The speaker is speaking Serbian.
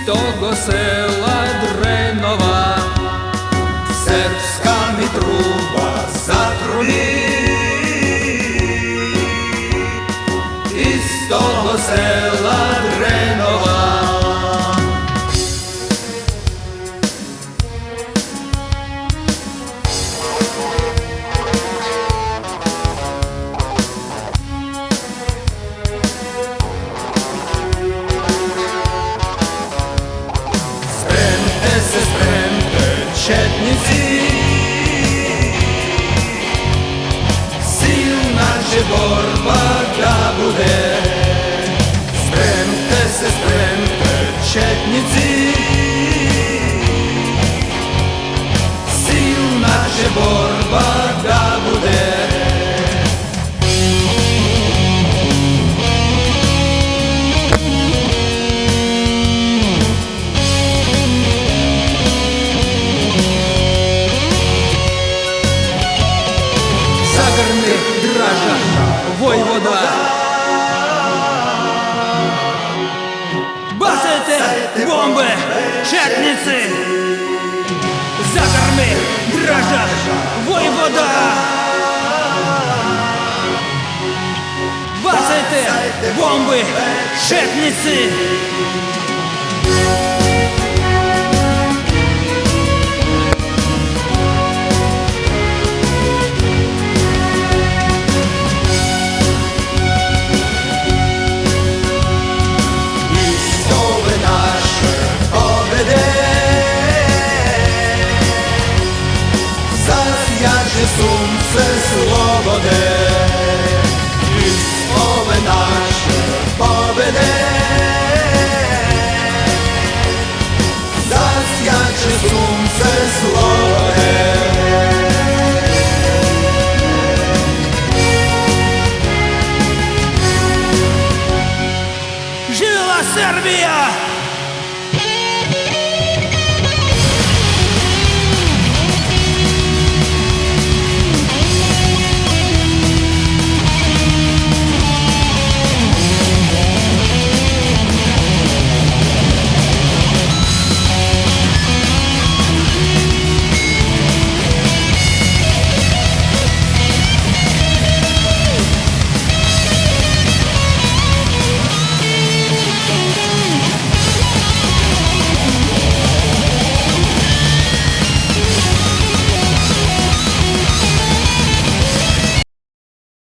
того села Дренова, сербська ми труба затрубі, із того села Дренова. Четниці, сильна же борба да буде. Спремте се, спремте, четниці, сильна же борба да буде. Дража, Войвода, бацайте бомби, четниці, закорми, Дража, Войвода, бацайте бомби, четниці. Sunce slobode, iz ove naše pobede, zasjaće sunce slobode. Živela Srbija!